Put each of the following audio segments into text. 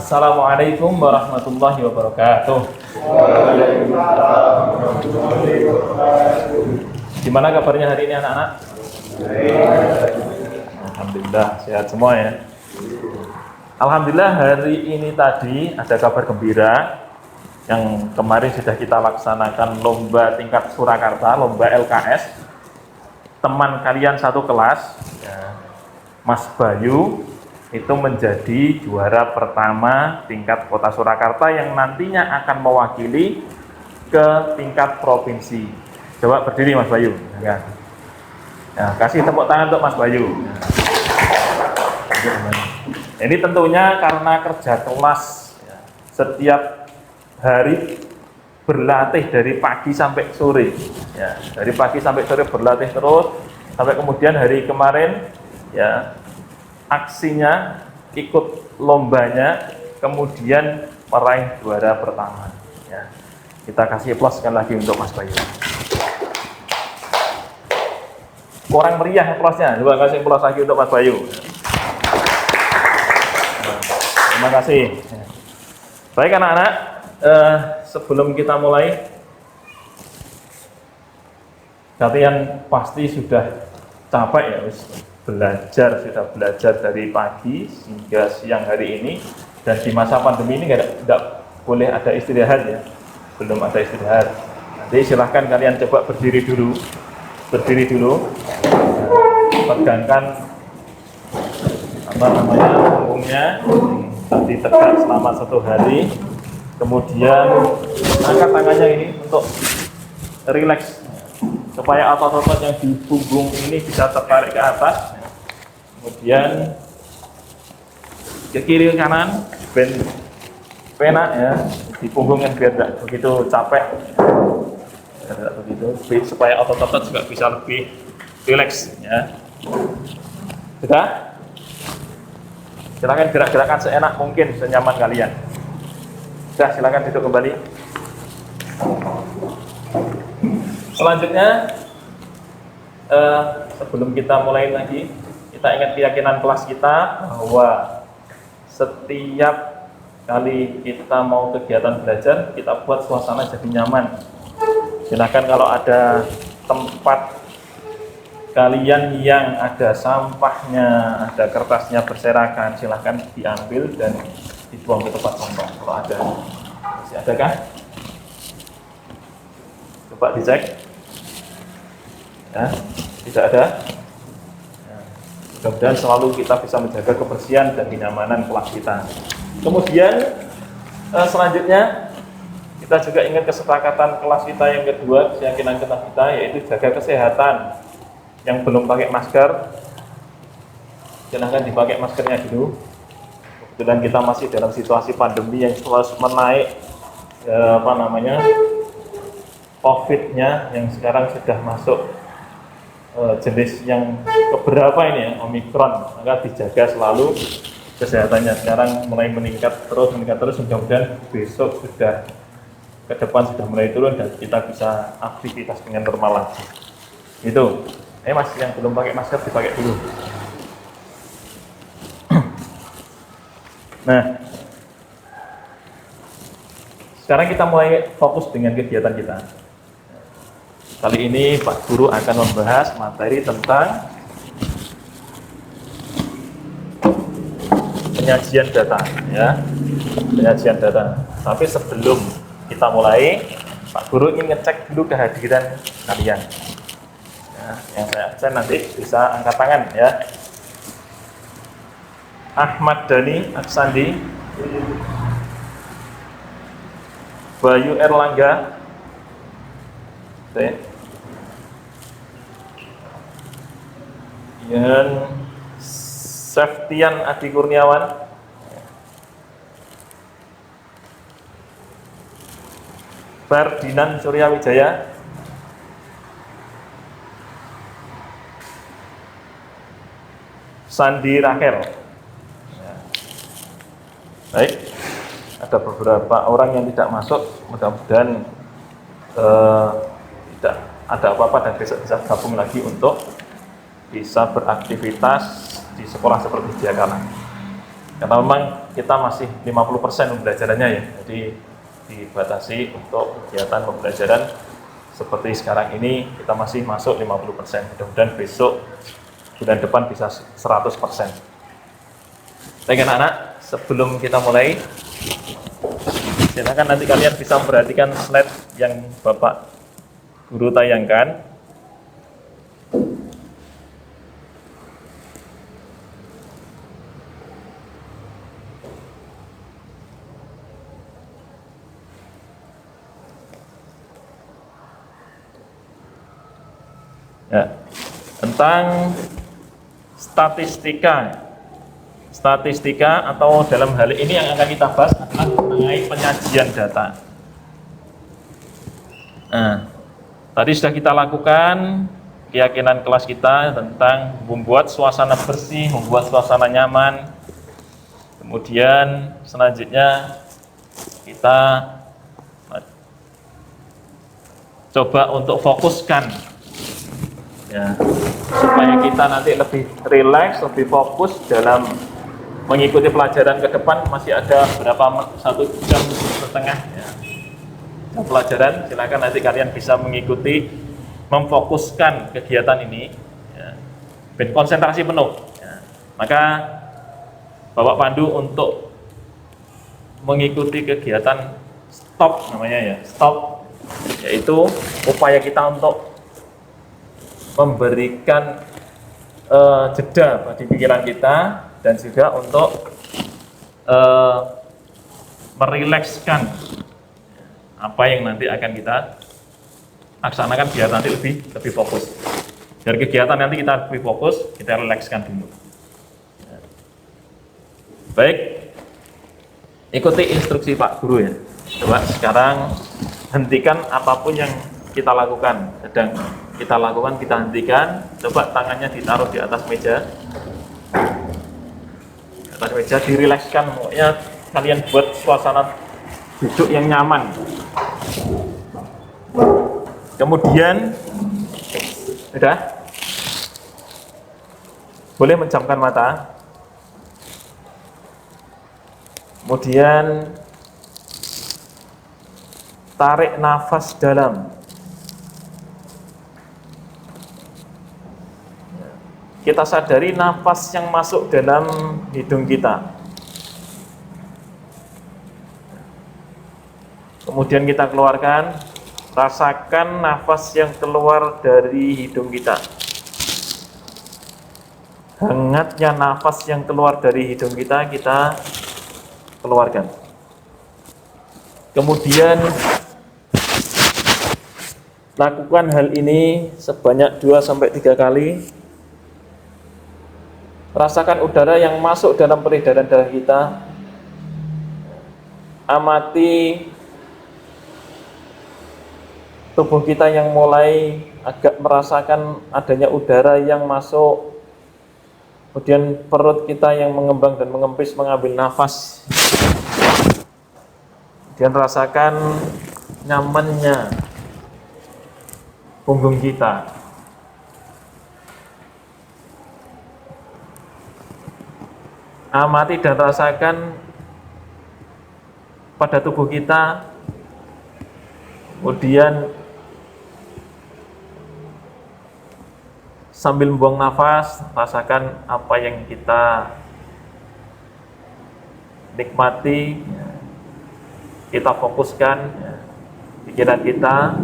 Assalamualaikum warahmatullahi wabarakatuh. Gimana kabarnya hari ini anak-anak? Alhamdulillah sehat semua ya. Alhamdulillah hari ini tadi ada kabar gembira. Yang kemarin sudah kita laksanakan lomba tingkat Surakarta, lomba LKS. Teman kalian satu kelas ya, Mas Bayu itu menjadi juara pertama tingkat Kota Surakarta yang nantinya akan mewakili ke tingkat provinsi. Coba berdiri Mas Bayu. Ya, kasih tepuk tangan untuk Mas Bayu. Ini tentunya karena kerja kelas ya, setiap hari berlatih dari pagi sampai sore. Ya, dari pagi sampai sore berlatih terus sampai kemudian hari kemarin ya aksinya ikut lombanya kemudian meraih juara pertama. Ya, kita kasih aplaus sekali lagi untuk Mas Bayu. Kurang meriah aplausnya, coba kasih aplaus lagi untuk Mas Bayu. Terima kasih. Baik anak-anak, sebelum kita mulai, kalian pasti sudah capek ya, sudah belajar dari pagi hingga siang hari ini, dan di masa pandemi ini tidak boleh ada istirahat ya, belum ada istirahat. Nanti silahkan kalian coba berdiri dulu, pegangkan punggungnya, tadi tegak selama 1 hari. Kemudian angkat tangannya ini untuk rileks supaya otot-otot yang di punggung ini bisa tertarik ke atas. Kemudian ke kiri ke kanan, penak ya di punggung yang biar tidak begitu capek, tidak begitu, supaya otot-otot juga bisa lebih rileks ya. Sudah? Silakan gerak-gerakan seenak mungkin, senyaman kalian. Sudah, silakan duduk kembali. Selanjutnya, sebelum kita mulai lagi, kita ingat keyakinan kelas kita bahwa setiap kali kita mau kegiatan belajar, kita buat suasana jadi nyaman. Silakan kalau ada tempat kalian yang ada sampahnya, ada kertasnya berserakan, silahkan diambil dan dibuang ke tempat sampah. Kalau ada, masih ada kan? Coba dicek. Ya, tidak ada. Ya, mudah-mudahan selalu kita bisa menjaga kebersihan dan kenyamanan kelas kita. Kemudian selanjutnya kita juga ingat kesepakatan kelas kita yang kedua, keyakinan kelas kita, yaitu jaga kesehatan. Yang belum pakai masker, silahkan dipakai maskernya dulu. Kebetulan kita masih dalam situasi pandemi yang terus menaik, COVID-nya yang sekarang sudah masuk jenis yang keberapa ini ya, Omikron. Maka dijaga selalu kesehatannya. Sekarang mulai meningkat terus, mudah-mudahan besok sudah ke depan sudah mulai turun dan kita bisa aktivitas dengan normal lagi. Itu. Mas, yang belum pakai masker dipakai dulu. Nah, sekarang kita mulai fokus dengan kegiatan kita. Kali ini Pak Guru akan membahas materi tentang penyajian data, ya, penyajian data. Tapi sebelum kita mulai, Pak Guru ingin ngecek dulu kehadiran kalian. Ya, yang saya absen nanti bisa angkat tangan ya. Ahmad Dhani Aksandi, Bayu Erlangga, Yan Seftian Adi Kurniawan, Ferdinand Suryawijaya, Sandi Rakel. Ya. Baik, ada beberapa orang yang tidak masuk, mudah-mudahan tidak ada apa-apa dan besok bisa gabung lagi untuk bisa beraktivitas di sekolah seperti dia kala. Karena memang kita masih 50% pembelajarannya ya, jadi dibatasi untuk kegiatan pembelajaran seperti sekarang ini kita masih masuk 50%. Mudah-mudahan besok bulan depan bisa 100%. Baik anak-anak, sebelum kita mulai, silakan nanti kalian bisa memperhatikan slide yang Bapak Guru tayangkan. Ya, tentang statistika atau dalam hal ini yang akan kita bahas adalah mengenai penyajian data. Nah, tadi sudah kita lakukan keyakinan kelas kita tentang membuat suasana bersih, membuat suasana nyaman. Kemudian selanjutnya kita coba untuk fokuskan ya, supaya kita nanti lebih rileks, lebih fokus dalam mengikuti pelajaran ke depan. Masih ada berapa, 1,5 jam ya, pelajaran. Silakan nanti kalian bisa mengikuti, memfokuskan kegiatan ini ya, dan konsentrasi penuh ya. Maka Bapak pandu untuk mengikuti kegiatan stop namanya ya, stop, yaitu upaya kita untuk memberikan jeda bagi pikiran kita dan juga untuk merilekskan apa yang nanti akan kita laksanakan biar nanti lebih fokus. Dari kegiatan nanti kita lebih fokus, kita rilekskan dulu. Baik, ikuti instruksi Pak Guru ya. Coba sekarang hentikan apapun yang kita lakukan, sedang kita lakukan, kita hentikan. Coba tangannya ditaruh di atas meja, dirilekskan. Pokoknya kalian buat suasana duduk yang nyaman. Kemudian sudah boleh menjamkan mata. Kemudian tarik nafas dalam. Kita sadari nafas yang masuk dalam hidung kita. Kemudian kita keluarkan, rasakan nafas yang keluar dari hidung kita. Hangatnya nafas yang keluar dari hidung kita, kita keluarkan. Kemudian lakukan hal ini sebanyak 2-3 kali. Rasakan udara yang masuk dalam peredaran darah kita. Amati tubuh kita yang mulai agak merasakan adanya udara yang masuk. Kemudian perut kita yang mengembang dan mengempis mengambil nafas. Kemudian rasakan nyamannya punggung kita. Amati dan rasakan pada tubuh kita. Kemudian sambil membuang nafas, rasakan apa yang kita nikmati, kita fokuskan pikiran kita.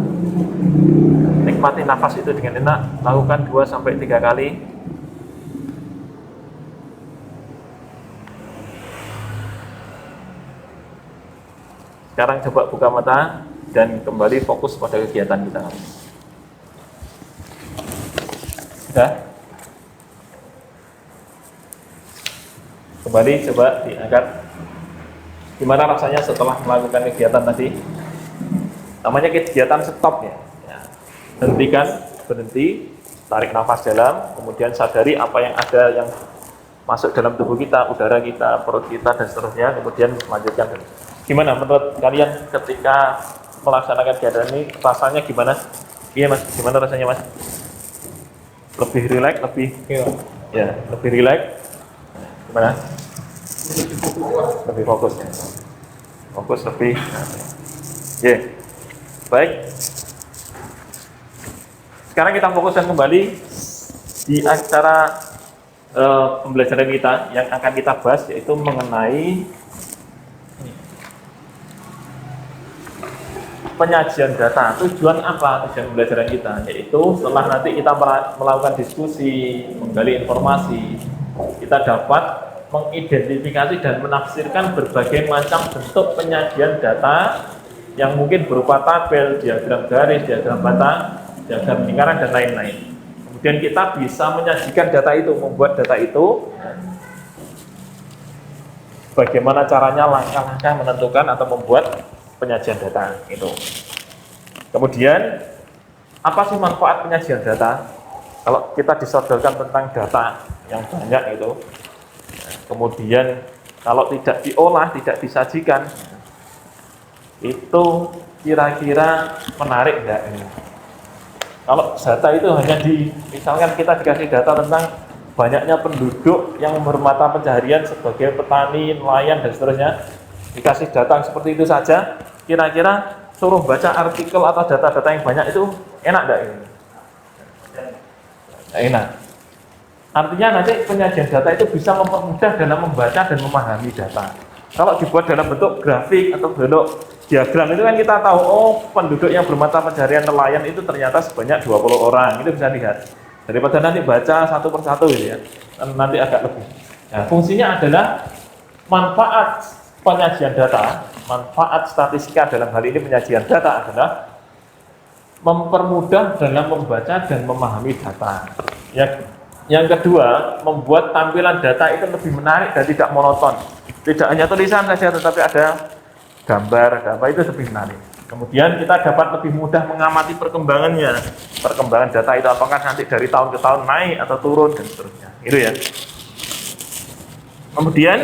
Nikmati nafas itu dengan enak. Lakukan 2-3 kali. Sekarang coba buka mata dan kembali fokus pada kegiatan kita. Sudah? Kembali coba diangkat. Gimana rasanya setelah melakukan kegiatan tadi? Namanya kegiatan stop ya. Hentikan, berhenti, tarik nafas dalam, kemudian sadari apa yang ada yang masuk dalam tubuh kita, udara kita, perut kita, dan seterusnya. Kemudian lanjutkan. Gimana menurut kalian ketika melaksanakan kegiatan ini, rasanya gimana? Iya mas, gimana rasanya mas? Lebih rileks, lebih ya, lebih rileks. Gimana? Lebih fokus ya. Fokus lebih. Ya. Baik. Sekarang kita fokuskan kembali di acara pembelajaran kita yang akan kita bahas, yaitu mengenai penyajian data. Tujuan apa tujuan pembelajaran kita? Yaitu setelah nanti kita melakukan diskusi, menggali informasi, kita dapat mengidentifikasi dan menafsirkan berbagai macam bentuk penyajian data yang mungkin berupa tabel, diagram garis, diagram batang, diagram lingkaran, dan lain-lain. Kemudian kita bisa menyajikan data itu, membuat data itu, bagaimana caranya, langkah-langkah menentukan atau membuat penyajian data itu. Kemudian apa sih manfaat penyajian data? Kalau kita disodorkan tentang data yang banyak itu, kemudian kalau tidak diolah, tidak disajikan, itu kira-kira menarik enggak ini? Kalau data itu hanya misalkan kita dikasih data tentang banyaknya penduduk yang bermata pencaharian sebagai petani, nelayan, dan seterusnya, dikasih data seperti itu saja, kira-kira suruh baca artikel atau data-data yang banyak itu enak enggak ini? Enak. Artinya nanti penyajian data itu bisa mempermudah dalam membaca dan memahami data. Kalau dibuat dalam bentuk grafik atau bentuk diagram itu kan kita tahu, oh penduduk yang bermata pencaharian nelayan itu ternyata sebanyak 20 orang, itu bisa lihat. Daripada nanti baca satu persatu gitu ya, nanti agak lebih. Nah, fungsinya adalah manfaat penyajian data, manfaat statistika dalam hal ini penyajian data adalah mempermudah dalam membaca dan memahami data. Yang kedua, membuat tampilan data itu lebih menarik dan tidak monoton. Tidak hanya tulisan saja, tetapi ada gambar, itu lebih menarik. Kemudian kita dapat lebih mudah mengamati perkembangannya. Perkembangan data itu apakah nanti dari tahun ke tahun naik atau turun dan seterusnya. Itu ya. Kemudian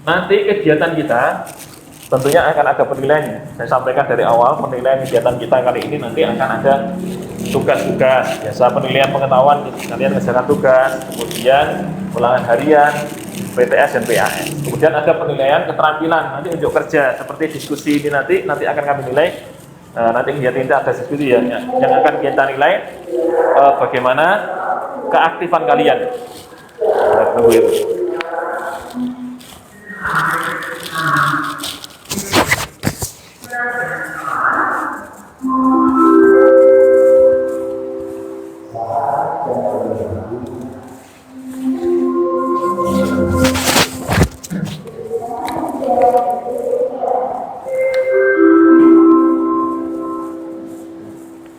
nanti kegiatan kita tentunya akan ada penilaiannya. Saya sampaikan dari awal, penilaian kegiatan kita kali ini nanti akan ada tugas-tugas, biasa penilaian pengetahuan, kalian kerjakan tugas, kemudian ulangan harian, PTS dan PAS. Kemudian ada penilaian keterampilan, nanti unjuk kerja, seperti diskusi ini nanti akan kami nilai. Nanti kegiatan kita ada diskusi ya, yang akan kita nilai bagaimana keaktifan kalian. Tunggu itu.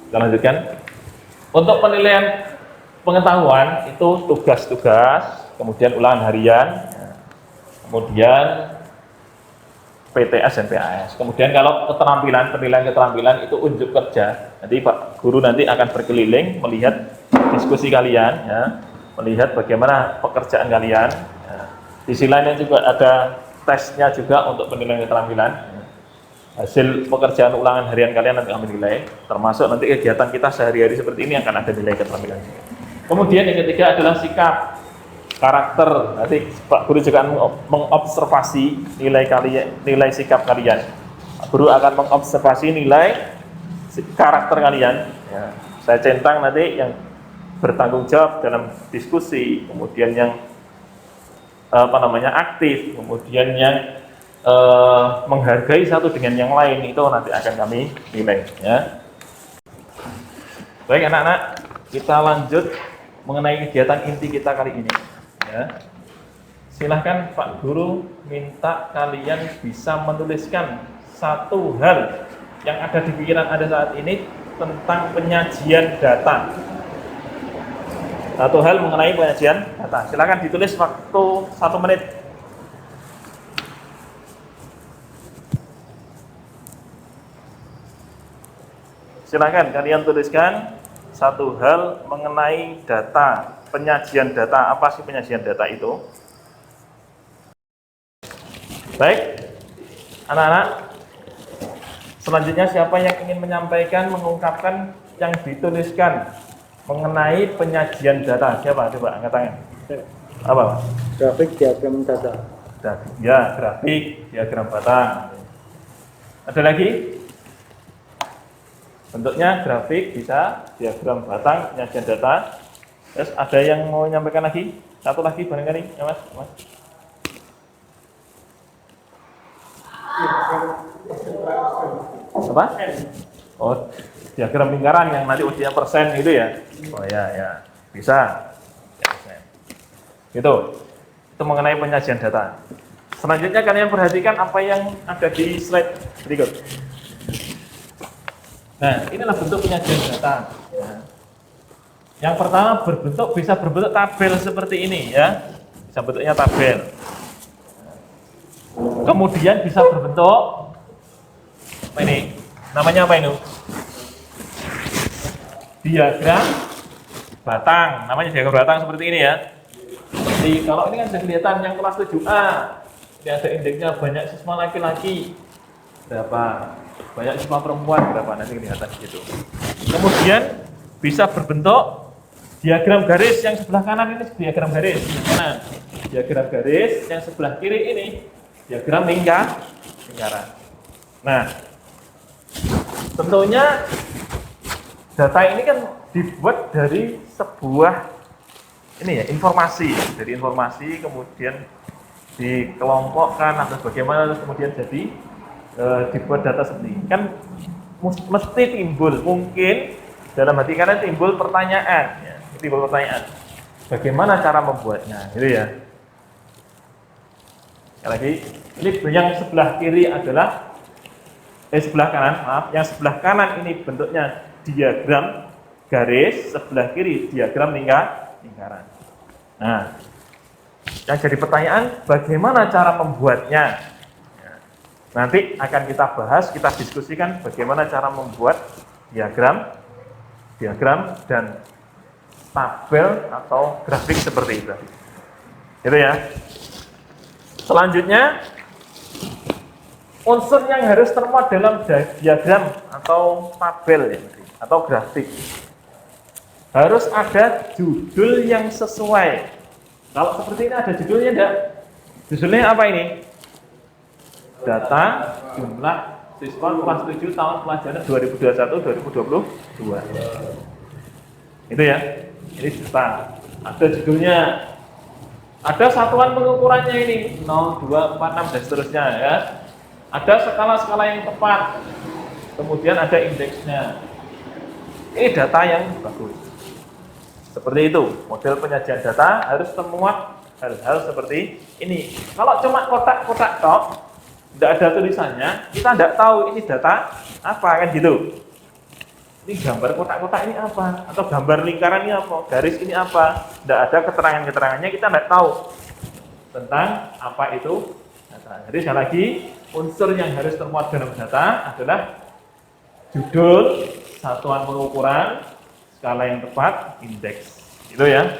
Kita lanjutkan. Untuk penilaian pengetahuan itu tugas-tugas, kemudian ulangan harian, kemudian PTS dan PAS. Kemudian kalau keterampilan, penilaian keterampilan itu unjuk kerja. Nanti Pak Guru nanti akan berkeliling melihat diskusi kalian, ya, melihat bagaimana pekerjaan kalian. Ya. Di sisi lainnya juga ada tesnya juga untuk penilaian keterampilan. Hasil pekerjaan ulangan harian kalian nanti kami nilai, termasuk nanti kegiatan kita sehari-hari seperti ini akan ada nilai keterampilan. Kemudian yang ketiga adalah sikap, karakter. Nanti Pak Guru juga mengobservasi nilai sikap kalian. Pak Guru akan mengobservasi nilai karakter kalian. Ya. Saya centang nanti yang bertanggung jawab dalam diskusi, kemudian yang aktif, kemudian yang menghargai satu dengan yang lain, itu nanti akan kami nilai. Ya. Baik anak-anak, kita lanjut mengenai kegiatan inti kita kali ini. Ya. Silahkan Pak Guru minta kalian bisa menuliskan satu hal yang ada di pikiran Anda saat ini tentang penyajian data. Satu hal mengenai penyajian data. Silahkan ditulis waktu 1 menit. Silahkan kalian tuliskan satu hal mengenai data, penyajian data. Apa sih penyajian data itu? Baik, anak-anak. Selanjutnya siapa yang ingin menyampaikan, mengungkapkan yang dituliskan mengenai penyajian data. Siapa? Coba angkat tangan. Apa? Grafik diagram data. Ya, grafik, diagram batang. Ada lagi? Bentuknya grafik, bisa diagram batang, penyajian data. Terus ada yang mau menyampaikan lagi? Satu lagi barangkali, ya Mas? Apa? Oh, diagram lingkaran yang nanti ujinya persen gitu ya? Oh ya, bisa. Gitu. Itu mengenai penyajian data. Selanjutnya kalian perhatikan apa yang ada di slide berikut. Nah, inilah bentuk penyajian data. Ya. Yang pertama bisa berbentuk tabel seperti ini ya, bisa bentuknya tabel. Kemudian bisa berbentuk apa ini? Namanya apa ini? Diagram batang. Namanya diagram batang seperti ini ya. Seperti kalau ini kan sudah kelihatan yang kelas 7A. Ini ada indeksnya banyak siswa laki-laki berapa, banyak siswa perempuan berapa, nanti kelihatan gitu. Kemudian bisa berbentuk diagram garis yang sebelah kanan ini diagram garis. Nah, diagram garis yang sebelah kiri ini diagram lingkaran. Nah, tentunya data ini kan dibuat dari sebuah ini ya, informasi, dari informasi kemudian dikelompokkan atau bagaimana terus kemudian jadi dibuat data seperti ini. Kan mesti timbul, mungkin dalam hati kalian timbul pertanyaan ya. Timbul pertanyaan, bagaimana cara membuatnya, gitu ya. Sekali lagi, ini yang sebelah kiri adalah sebelah kanan, maaf, yang sebelah kanan ini bentuknya diagram garis, sebelah kiri diagram lingkaran. Nah, yang jadi pertanyaan, bagaimana cara membuatnya? Nanti akan kita bahas, kita diskusikan bagaimana cara membuat diagram dan tabel atau grafik seperti itu. Gitu ya. Selanjutnya, unsur yang harus termuat dalam diagram atau tabel ya, atau grafik. Harus ada judul yang sesuai. Kalau seperti ini ada judulnya enggak? Judulnya apa ini? Data jumlah siswa kelas 7 tahun pelajaran 2021-2022. Itu ya. Ini data. Ada judulnya. Ada satuan pengukurannya ini 0, 2, 4, 6 dan seterusnya ya. Ada skala-skala yang tepat. Kemudian ada indeksnya. Ini data yang bagus. Seperti itu, model penyajian data harus termuat hal-hal seperti ini. Kalau cuma kotak-kotak tok, tidak ada tulisannya, kita tidak tahu ini data apa kan gitu. Ini gambar kotak-kotak ini apa? Atau gambar lingkaran ini apa? Garis ini apa? Tidak ada keterangan-keterangannya, kita tidak tahu tentang apa itu data. Jadi sekali lagi, unsur yang harus termuat dalam data adalah judul, satuan pengukuran, skala yang tepat, indeks. Itu ya.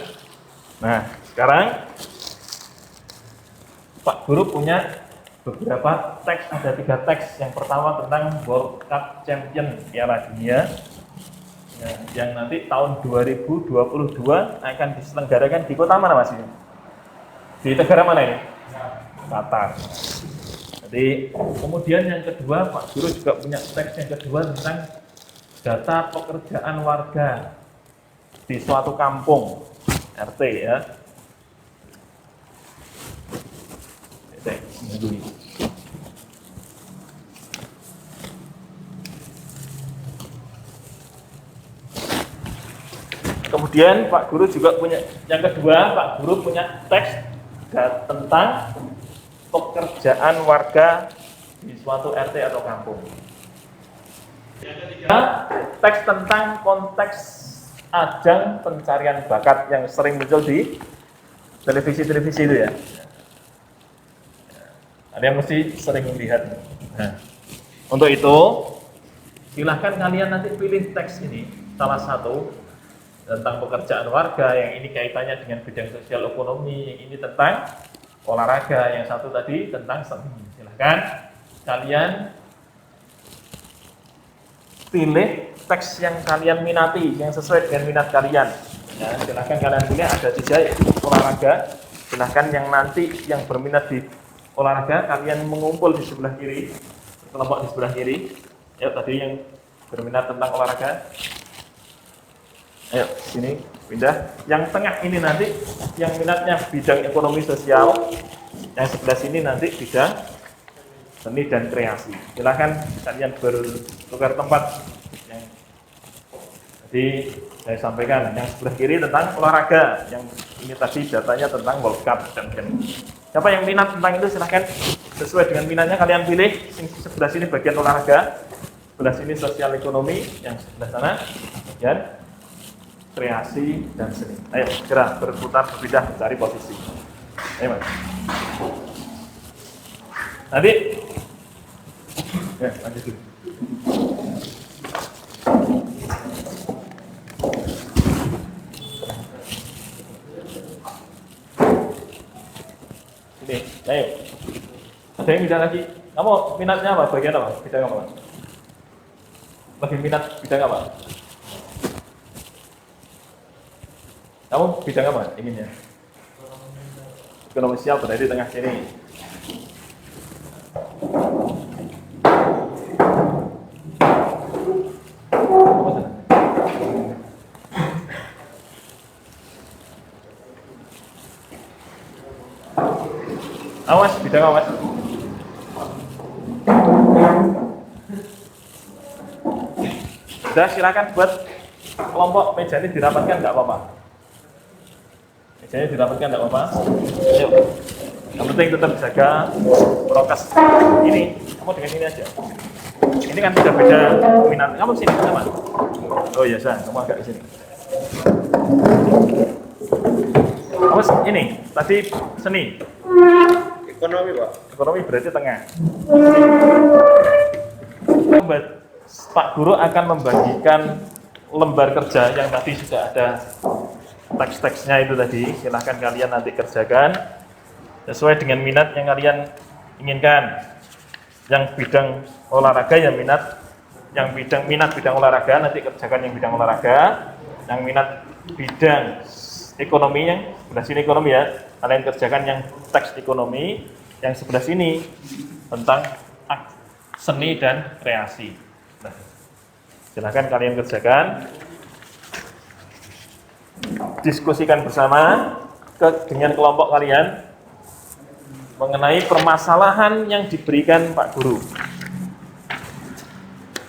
Nah, sekarang Pak Guru punya beberapa teks, ada 3 teks. Yang pertama tentang World Cup Champion Piala Dunia yang nanti tahun 2022 akan diselenggarakan di kota mana Mas? Di negara mana ini? Qatar. Jadi kemudian yang kedua Pak Guru juga punya teks yang kedua tentang data pekerjaan warga di suatu kampung RT ya. Kemudian Pak Guru juga punya yang kedua, Pak Guru punya teks tentang pekerjaan warga di suatu RT atau kampung. Yang ketiga, teks tentang konteks ajang pencarian bakat yang sering muncul di televisi-televisi itu ya. Ada yang mesti sering melihat. Nah, untuk itu, silahkan kalian nanti pilih teks ini, salah satu tentang pekerjaan warga, yang ini kaitannya dengan bidang sosial ekonomi, yang ini tentang olahraga, yang satu tadi tentang seni. Silahkan kalian pilih teks yang kalian minati, yang sesuai dengan minat kalian. Ya, silahkan kalian pilih, ada 3 olahraga. Silahkan yang nanti yang berminat di olahraga, kalian mengumpul di sebelah kiri, kelompok di sebelah kiri. Ayo tadi yang berminat tentang olahraga. Ayo sini pindah. Yang tengah ini nanti yang minatnya bidang ekonomi sosial. Yang sebelah sini nanti bidang seni dan kreasi. Silahkan kalian bertukar tempat. Jadi saya sampaikan yang sebelah kiri tentang olahraga, yang ini tadi datanya tentang World Cup dan siapa yang minat tentang itu silahkan sesuai dengan minatnya kalian pilih. Sebelah sini bagian olahraga, sebelah sini sosial ekonomi, yang sebelah sana bagian kreasi dan seni. Ayo segera berputar berpindah mencari posisi. Ayo mas. Nanti ya lanjut dulu. Ini, ayo. Ada yang bidang lagi? Kamu minatnya apa? Bagian apa? Bidang apa? Lebih minat bidang apa? Kamu bidang apa? Inginnya? Ekonomi sosial berada di tengah sini. Awas, bidang awas. Sudah, silakan buat kelompok meja ini dirapatkan, nggak apa-apa. Mejanya dirapatkan, nggak apa-apa. Ayo. Yang penting tetap jaga prokes. Ini, kamu dengan ini aja. Ini kan sudah beda minat. Kamu sini sama. Oh iya, saya. Kamu agak di sini. Kamu ini tadi seni. Ekonomi, Pak. Ekonomi berarti tengah. Pak Guru akan membagikan lembar kerja yang tadi sudah ada teks-teksnya itu tadi. Silahkan kalian nanti kerjakan sesuai dengan minat yang kalian inginkan. Yang bidang olahraga yang minat, yang minat bidang olahraga nanti kerjakan yang bidang olahraga. Yang minat bidang ekonomi, yang sebelah sini ekonomi ya, kalian kerjakan yang teks ekonomi. Yang sebelah sini tentang seni dan kreasi. Nah, silahkan kalian kerjakan, diskusikan bersama dengan kelompok kalian mengenai permasalahan yang diberikan Pak Guru,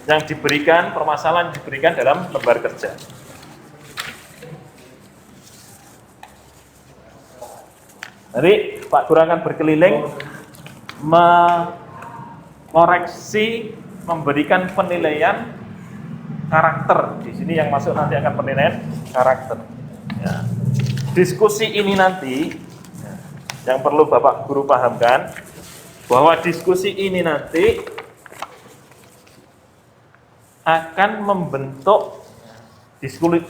yang diberikan, permasalahan yang diberikan dalam lembar kerja. Nanti Pak Guru akan berkeliling mengoreksi, memberikan penilaian karakter. Di sini yang masuk nanti akan penilaian karakter. Ya. Diskusi ini nanti yang perlu Bapak Guru pahamkan bahwa diskusi ini nanti akan membentuk diskusi.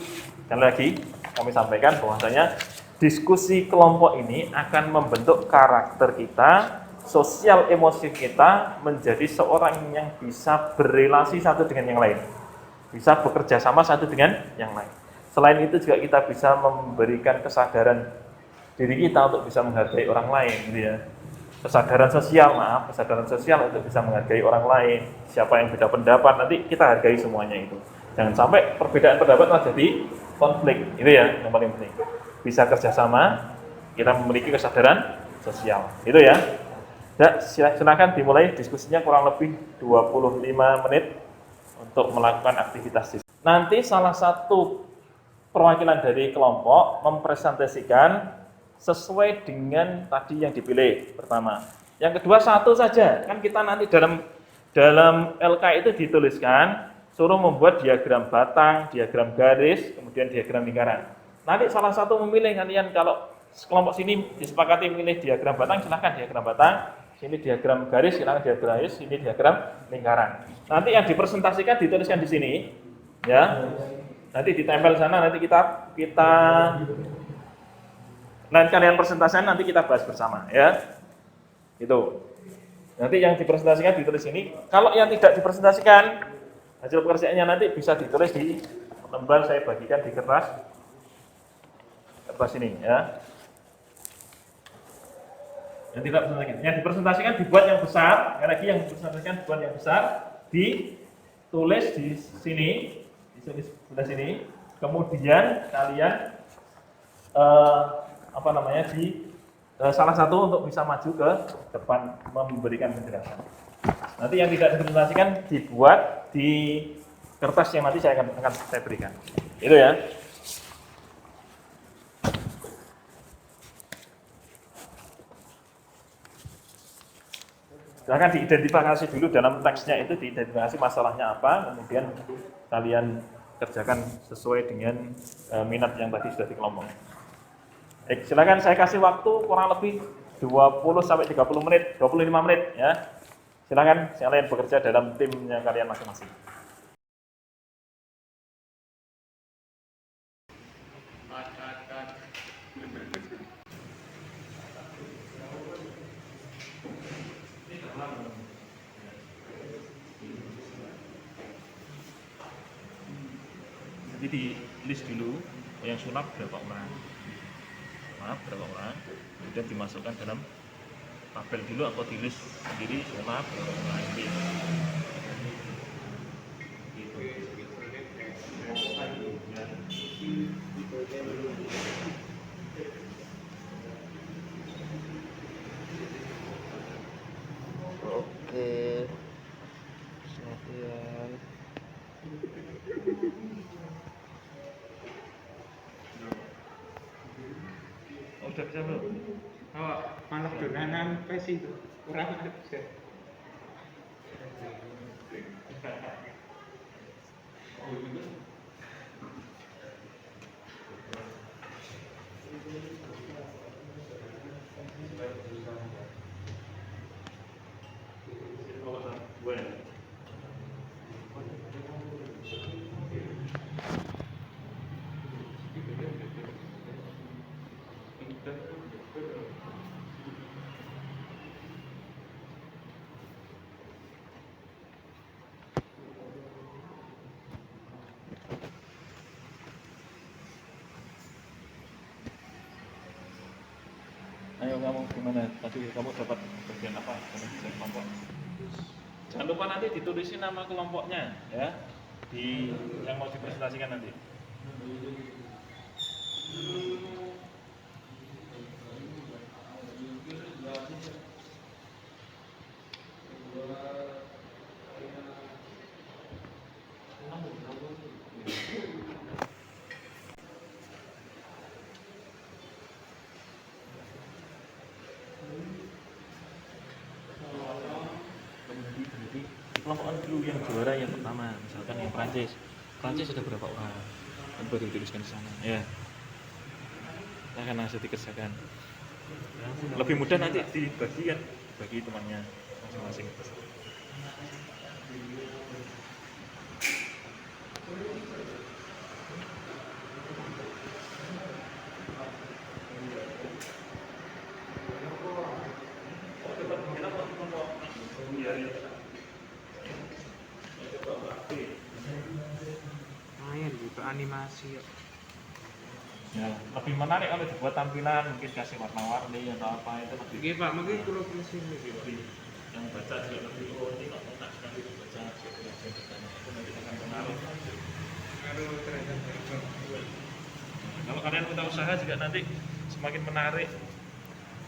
Dan lagi kami sampaikan bahwasanya diskusi kelompok ini akan membentuk karakter kita, sosial emosi kita menjadi seorang yang bisa berrelasi satu dengan yang lain, bisa bekerja sama satu dengan yang lain. Selain itu juga kita bisa memberikan kesadaran diri kita untuk bisa menghargai orang lain, gitu ya. Kesadaran sosial untuk bisa menghargai orang lain. Siapa yang beda pendapat nanti kita hargai semuanya itu. Jangan sampai perbedaan pendapat malah jadi konflik, itu ya yang paling penting. Bisa kerjasama, kita memiliki kesadaran sosial, itu ya. Ya, silakan dimulai diskusinya kurang lebih 25 menit untuk melakukan aktivitas. Nanti salah satu perwakilan dari kelompok mempresentasikan sesuai dengan tadi yang dipilih pertama. Yang kedua satu saja, kan kita nanti dalam LK itu dituliskan suruh membuat diagram batang, diagram garis, kemudian diagram lingkaran. Nanti salah satu memilih, kalian kalau kelompok sini disepakati memilih diagram batang, silahkan diagram batang, sini diagram garis, silahkan diagram garis, sini diagram lingkaran. Nanti yang dipresentasikan dituliskan di sini, ya. Nanti ditempel sana, nanti kita kalian presentasikan, nanti kita bahas bersama, ya. Itu. Nanti yang dipresentasikan ditulis ini. Kalau yang tidak dipresentasikan, Hasil pekerjaannya nanti bisa ditulis di lembar, saya bagikan di kertas ini ya. Yang tidak presentasikan, yang dipresentasikan dibuat yang besar, sekali lagi yang dipresentasikan dibuat yang besar, ditulis di sini, di sebelah sini, kemudian kalian salah satu untuk bisa maju ke depan memberikan penjelasan. Nanti yang tidak dipresentasikan dibuat di kertas yang nanti akan saya berikan. Itu ya. Silahkan diidentifikasi dulu dalam teksnya itu, diidentifikasi masalahnya apa, kemudian kalian kerjakan sesuai dengan minat yang tadi sudah dikelompok. Silakan saya kasih waktu kurang lebih 20 sampai 30 menit, 25 menit ya. Silakan kalian bekerja dalam timnya kalian masing-masing. Jadi di list dulu yang sunat berapa orang, kemudian dimasukkan dalam tabel dulu atau di list sendiri sunat berapa orang ini. Oke. Kemudian Udah bisa belum? Oh, malah donanan pes itu kurang aja. Ayo kamu gimana? Tadi kamu dapat bagian apa? Bagian kelompok. Jangan lupa nanti ditulisin nama kelompoknya ya di yang mau dipresentasikan nanti. Kelompokan dulu yang juara yang pertama, misalkan yang Prancis ada berapa orang? Kan baru dituliskan di sana. Ya. Kita akan langsung dikerjakan. Lebih mudah nanti dibagikan bagi temannya masing-masing. Main gitu animasi ya. Ya, lebih menarik kalau dibuat tampilan, mungkin kasih warna-warni atau apa itu lebih. Oke Pak, mungkin kalau proses ini lebih yang baca juga lebih ini kok enak sekali dibaca itu nanti akan menarik. Kalau kalian punya usaha juga nanti semakin menarik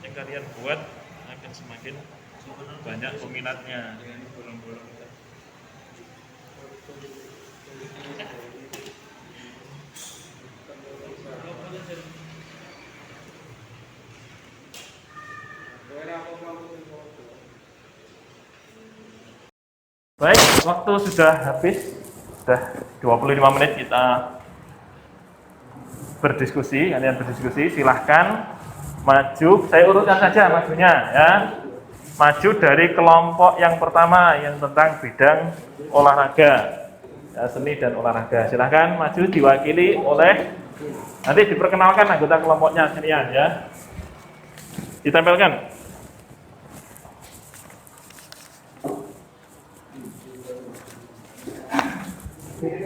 yang kalian buat akan semakin banyak peminatnya. Baik, waktu sudah habis, sudah 25 menit kita berdiskusi, kalian berdiskusi, silahkan maju, saya urutkan saja majunya ya. Maju dari kelompok yang pertama yang tentang bidang olahraga, ya, seni dan olahraga. Silahkan maju diwakili oleh, nanti diperkenalkan anggota kelompoknya sekalian ya. Ditempelkan. Ya?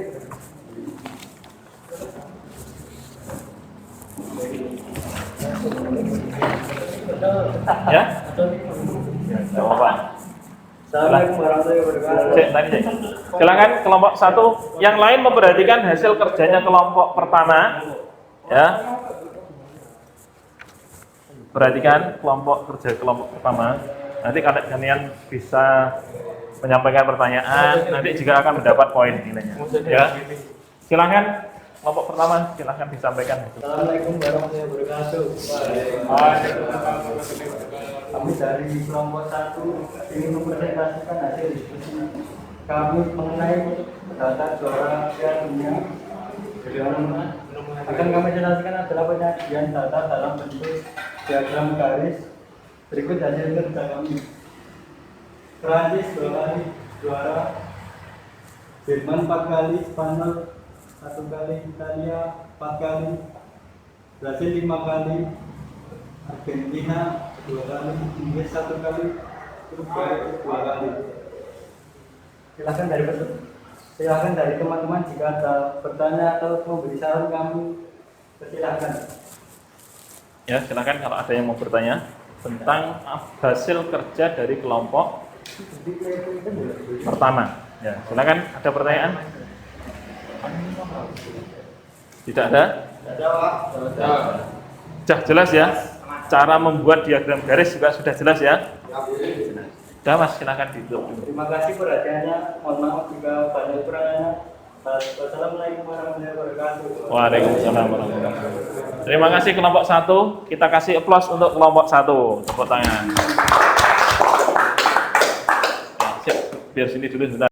Tidak apa-apa. Assalamualaikum warahmatullahi wabarakatuh. Cek, tadi, Cek. Silakan kelompok 1 yang lain memperhatikan hasil kerjanya kelompok pertama. Ya. Perhatikan kelompok kerja kelompok pertama. Nanti kalian bisa menyampaikan pertanyaan, nanti juga akan mendapat poin nilainya. Ya. Silakan kelompok pertama, silakan disampaikan. Assalamualaikum warahmatullahi wabarakatuh. Kami dari kelompok 1 ingin mempresentasikan hasil diskusi kami mengenai data juara Piala Dunia. Akan kami jelaskan adalah penyajian data dalam bentuk diagram garis. Berikut hasil kerja kami. Prancis 2 kali juara, Jerman 4 kali, Spanyol 1 kali, Italia 4 kali, Brasil 5 kali, Argentina 2 kali, Inggris 1 kali, Uruguay 2 kali. Silakan dari teman-teman jika ada bertanya atau memberi saran kami, silakan. Ya, silakan kalau ada yang mau bertanya tentang hasil kerja dari kelompok pertama. Ya, silakan, ada pertanyaan? Tidak ada? Sudah jelas ya? Cara membuat diagram garis juga sudah jelas ya? Sudah Mas, silakan ditutup. Terima kasih perhatiannya. Mohon maaf jika banyak kekurangannya. Wassalamualaikum warahmatullahi wabarakatuh. Waalaikumsalam warahmatullahi wabarakatuh. Terima kasih kelompok 1. Kita kasih aplaus untuk kelompok 1. Tepuk tangan. Nah, siap. Biar sini dulu sebentar.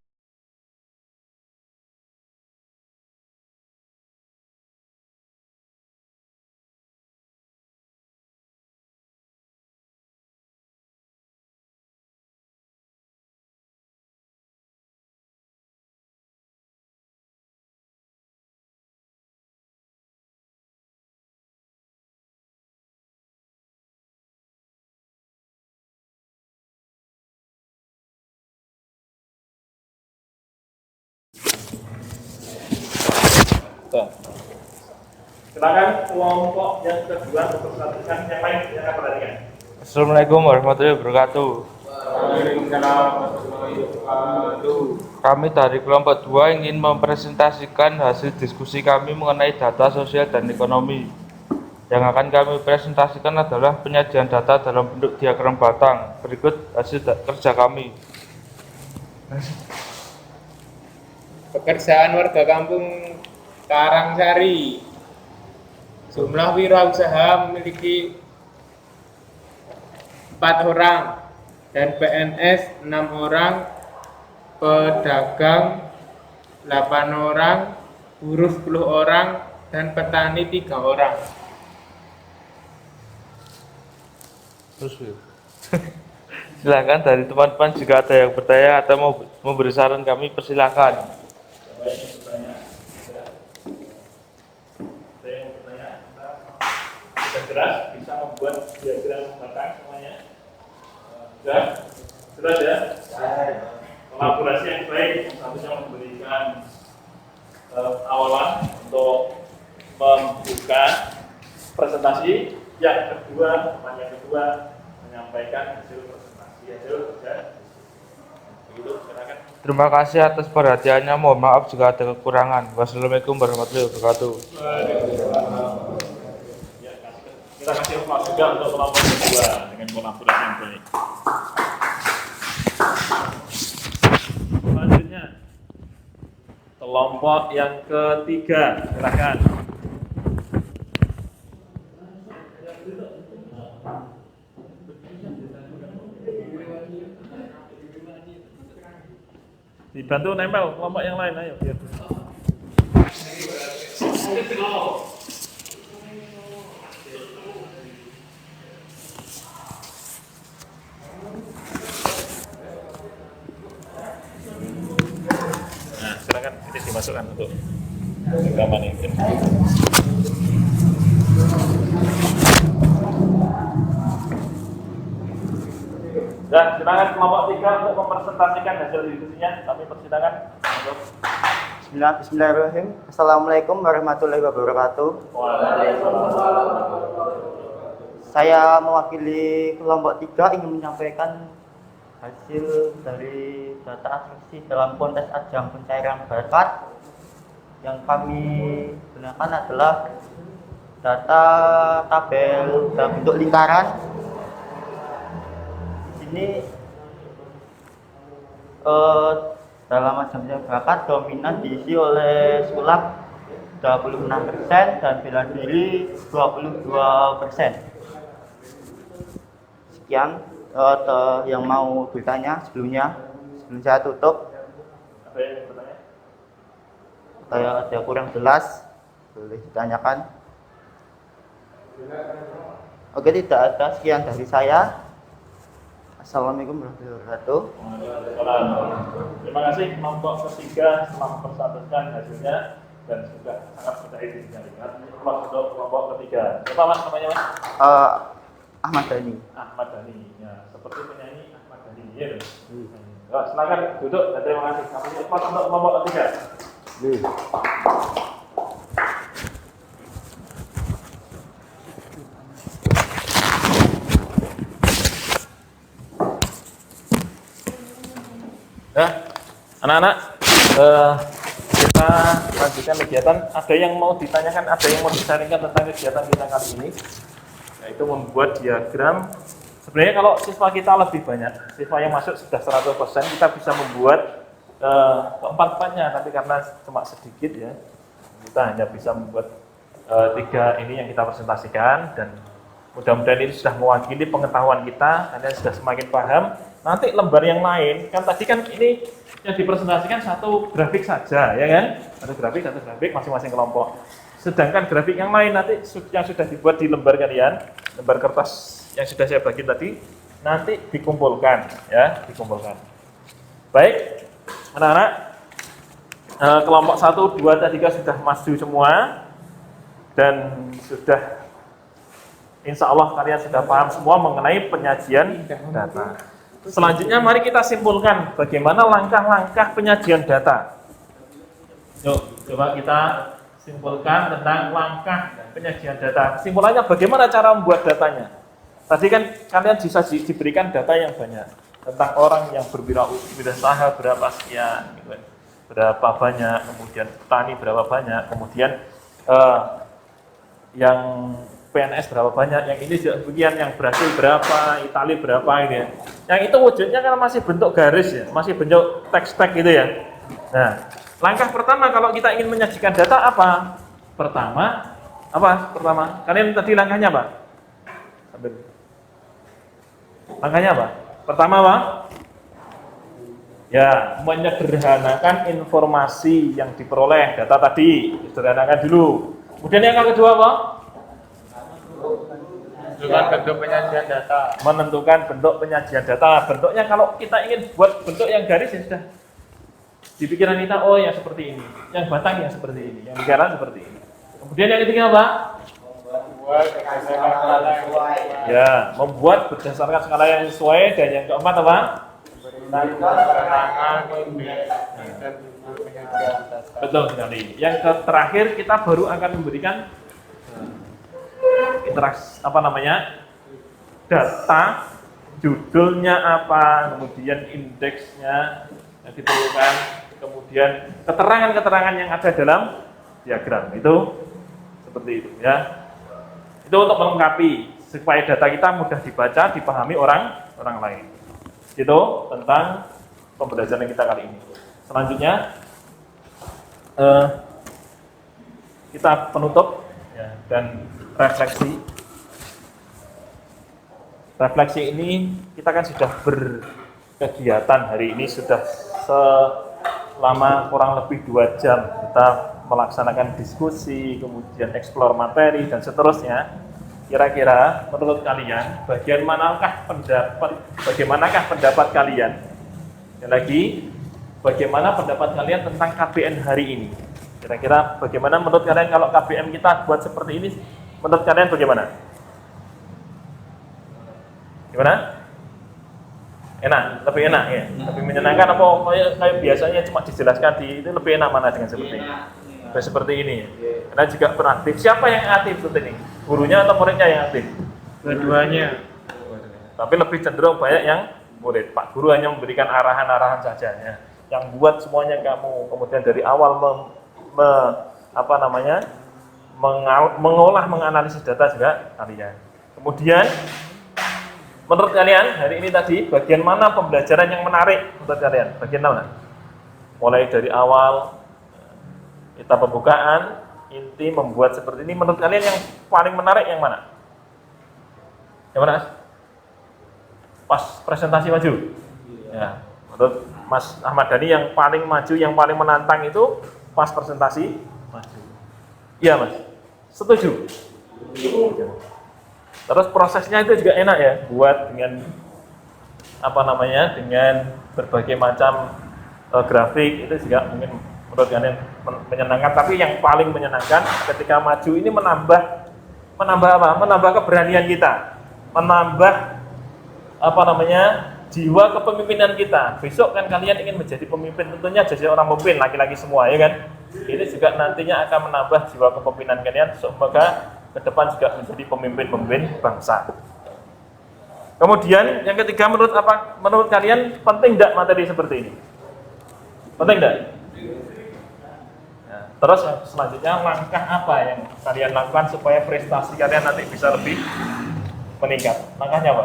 Silakan kelompok yang kedua mempersatukan yang lain yang akan perhatikan. Assalamualaikum warahmatullahi wabarakatuh. Kami dari kelompok 2 ingin mempresentasikan hasil diskusi kami mengenai data sosial dan ekonomi. Yang akan kami presentasikan adalah penyajian data dalam bentuk diagram batang. Berikut hasil kerja kami. Pekerjaan warga kampung Karangsari. Jumlah wirausaha memiliki 4 orang dan PNS 6 orang, pedagang 8 orang, buruh 10 orang, dan petani 3 orang. Silakan dari teman-teman jika ada yang bertanya atau mau memberi saran kami, persilakan. Sudah jelas, bisa membuat diagram batang semuanya. Sudah? Jelas ya? Kolaborasi yang baik, satunya memberikan awalan untuk membuka presentasi, yang kedua menyampaikan hasil presentasi, hasil kerja. Begitu, silakan. Terima kasih atas perhatiannya. Mohon maaf jika ada kekurangan. Wassalamualaikum warahmatullahi wabarakatuh. Kita kasih aplaus juga untuk kelompok kedua dengan kolaborasi yang baik. Selanjutnya kelompok yang ketiga, silakan. Dibantu nempel kelompok yang lain, ayo biar. Nah, silakan ini dimasukkan untuk rekaman ini. Dan silakan kelompok 3 untuk mempresentasikan hasil diskusinya. Kami persilakan untuk Bismillahirrahmanirrahim. Assalamualaikum warahmatullahi wabarakatuh. Saya mewakili kelompok 3 ingin menyampaikan hasil dari data atraksi dalam kontes ajang pencairan bakat. Yang kami gunakan adalah data tabel dalam bentuk lingkaran. Di sini dalam ajang pencairan bakat dominan diisi oleh sulap 26% dan bela diri 22%. Sekian yang mau bertanya sebelum saya tutup. Ada yang bertanya? Saya ada kurang jelas, boleh ditanyakan. Oke, tidak ada. Sekian dari saya. Assalamualaikum warahmatullahi wabarakatuh. Terima kasih kelompok ketiga telah mempersatukan hasilnya dan sudah sangat percaya diri sekali. Untuk kelompok ketiga, siapa mas namanya mas? Ahmad Dhani. Ahmad Dhani, ya seperti penyanyi Ahmad Dhani. Ya, silakan duduk dan terima kasih. Kami cepat untuk kelompok ketiga. Ya, anak-anak, kita lanjutkan kegiatan. Ada yang mau ditanyakan, ada yang mau disaringkan tentang kegiatan kita kali ini, yaitu membuat diagram. Sebenarnya kalau siswa kita lebih banyak, siswa yang masuk sudah 100%, kita bisa membuat keempat-empatnya, tapi karena cuma sedikit ya, kita hanya bisa membuat 3 ini yang kita presentasikan, dan mudah-mudahan ini sudah mewakili pengetahuan kita, kalian sudah semakin paham. Nanti lembar yang lain, kan tadi kan ini yang dipresentasikan satu grafik saja, ya kan? Satu grafik masing-masing kelompok. Sedangkan grafik yang lain nanti yang sudah dibuat di lembar kalian, lembar kertas yang sudah saya bagi tadi, nanti dikumpulkan, ya, dikumpulkan. Baik, anak-anak, kelompok 1, 2, 3 sudah maju semua, dan sudah, insya Allah kalian sudah paham semua mengenai penyajian data. Selanjutnya mari kita simpulkan bagaimana langkah-langkah penyajian data. Yuk, coba kita simpulkan tentang langkah penyajian data. Simpulannya bagaimana cara membuat datanya. Tadi kan kalian diberikan data yang banyak tentang orang yang berwirausaha berapa sekian, berapa banyak, kemudian petani berapa banyak, kemudian yang PNS berapa banyak, yang ini juga bagian, yang Brasil berapa, Italia berapa ini ya. Yang itu wujudnya kan masih bentuk garis ya, masih bentuk teks-teks gitu ya. Nah, langkah pertama kalau kita ingin menyajikan data apa? Pertama, kalian tadi langkahnya apa? Langkahnya apa? Pertama apa? Ya, menyederhanakan informasi yang diperoleh data tadi, sederhanakan dulu. Kemudian yang kedua apa? Menentukan bentuk penyajian data. Menentukan bentuk penyajian data. Bentuknya kalau kita ingin buat bentuk yang garis ya sudah di pikiran kita, oh yang seperti ini, yang batang yang seperti ini, yang lingkaran seperti ini. Kemudian yang ketiga apa? Membuat berdasarkan skala yang sesuai. Dan yang keempat apa? Betul sekali. Yang terakhir kita baru akan memberikan data, judulnya apa, kemudian indeksnya yang diperlukan, kemudian keterangan-keterangan yang ada dalam diagram. Itu seperti itu ya. Itu untuk melengkapi supaya data kita mudah dibaca, dipahami orang lain. Itu tentang pembelajaran kita kali ini. Selanjutnya kita penutup ya, dan refleksi. Refleksi ini kita kan sudah berkegiatan hari ini sudah selama kurang lebih 2 jam kita melaksanakan diskusi, kemudian eksplor materi dan seterusnya. Kira-kira menurut kalian bagaimanakah pendapat kalian? Dan lagi, bagaimana pendapat kalian tentang KBN hari ini? Kira-kira bagaimana menurut kalian kalau KBM kita buat seperti ini? Menurut kalian bagaimana? Gimana? Enak, lebih enak ya, lebih menyenangkan apa kayak biasanya cuma dijelaskan di itu lebih enak mana dengan seperti ini? Seperti ini ya. Karena juga beraktif. Siapa yang aktif seperti ini? Gurunya atau muridnya yang aktif? Dua-duanya. Tapi lebih cenderung banyak yang murid. Pak Guru hanya memberikan arahan-arahan saja ya. Yang buat semuanya kamu. Kemudian dari awal mengolah, menganalisis data juga kalian. Kemudian menurut kalian hari ini tadi bagian mana pembelajaran yang menarik menurut kalian? Bagian mana? Mulai dari awal kita pembukaan, inti membuat seperti ini. Menurut kalian yang paling menarik yang mana? Yang mana? Pas presentasi maju. Ya, menurut Mas Ahmad Dhani yang paling maju, yang paling menantang itu pas presentasi maju. Iya Mas, setuju. Terus prosesnya itu juga enak ya, buat dengan dengan berbagai macam grafik itu juga mungkin menurut kalian menyenangkan. Tapi yang paling menyenangkan ketika maju ini menambah apa? Menambah keberanian kita, menambah jiwa kepemimpinan kita. Besok kan kalian ingin menjadi pemimpin, tentunya jadi orang pemimpin, laki-laki semua ya kan. Ini juga nantinya akan menambah jiwa kepemimpinan kalian, semoga ke depan juga menjadi pemimpin-pemimpin bangsa. Kemudian yang ketiga, menurut kalian penting tidak materi seperti ini? Penting tidak? Nah, terus selanjutnya langkah apa yang kalian lakukan supaya prestasi kalian nanti bisa lebih meningkat? Langkahnya apa?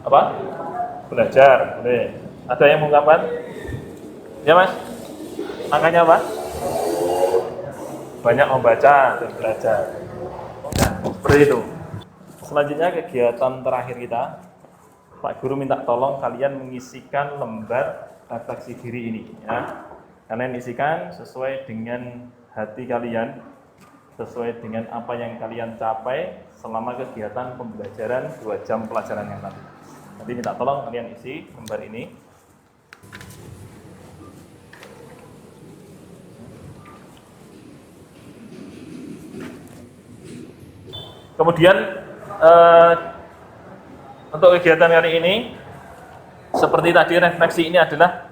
Apa? Belajar, boleh. Ada yang mengungkapkan? Ya Mas? Langkahnya apa? Banyak membaca dan belajar. Nah, seperti itu. Selanjutnya kegiatan terakhir kita, Pak Guru minta tolong kalian mengisikan lembar refleksi diri ini. Ya. Kalian isikan sesuai dengan hati kalian, sesuai dengan apa yang kalian capai selama kegiatan pembelajaran 2 jam pelajaran yang tadi. Nanti minta tolong kalian isi lembar ini. Kemudian untuk kegiatan kali ini, seperti tadi refleksi ini adalah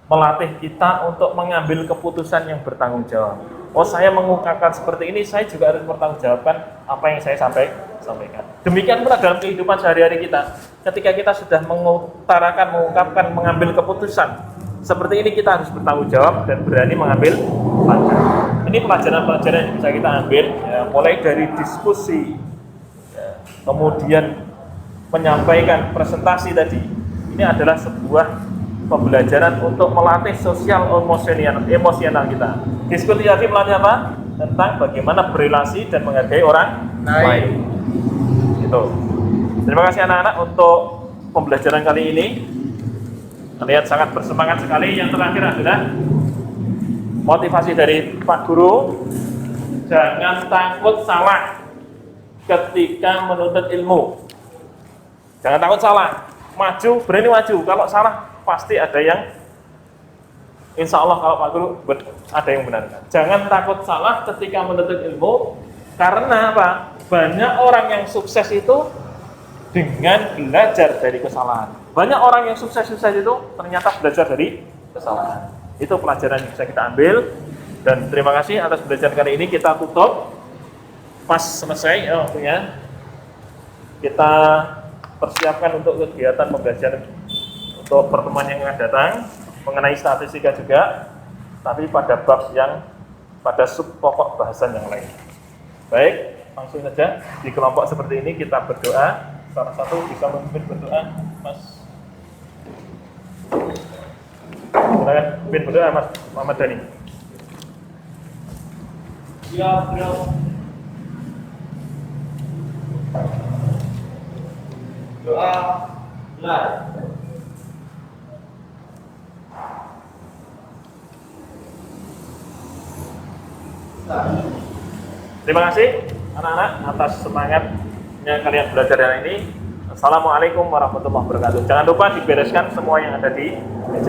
melatih kita untuk mengambil keputusan yang bertanggung jawab. Oh, saya mengungkapkan seperti ini, saya juga harus bertanggungjawabkan apa yang saya sampaikan. Demikian pula dalam kehidupan sehari-hari kita. Ketika kita sudah mengungkapkan, mengambil keputusan seperti ini, kita harus bertanggung jawab dan berani mengambil langkah. Ini pelajaran-pelajaran yang bisa kita ambil, ya, mulai dari diskusi, ya, kemudian menyampaikan presentasi tadi. Ini adalah sebuah pembelajaran untuk melatih sosial emosional kita. Diskusi tadi melatih apa? Tentang bagaimana berrelasi dan menghargai orang lain. Itu. Terima kasih anak-anak untuk pembelajaran kali ini. Terlihat sangat bersemangat sekali. Yang terakhir adalah motivasi dari Pak Guru. Jangan takut salah ketika menuntut ilmu. Jangan takut salah. Maju, berani maju. Kalau salah pasti ada yang, insya Allah kalau Pak Guru ada yang benarkan. Jangan takut salah ketika menuntut ilmu. Karena apa? Banyak orang yang sukses itu dengan belajar dari kesalahan. Banyak orang yang sukses itu ternyata belajar dari kesalahan. Itu pelajaran yang bisa kita ambil. Dan terima kasih atas belajar kali ini. Kita tutup pas selesai waktunya. Kita persiapkan untuk kegiatan pembelajaran untuk pertemuan yang akan datang mengenai statistika juga, tapi pada bab yang pada sub pokok bahasan yang lain. Baik, langsung saja di kelompok seperti ini kita berdoa. Salah satu bisa memimpin berdoa, Mas. Silakan pimpin berdoa, Mas Muhammad Dhani. Ya. Doa live. Terima kasih anak-anak atas semangatnya kalian belajar hari ini. Assalamualaikum warahmatullahi wabarakatuh. Jangan lupa dibereskan semua yang ada di meja.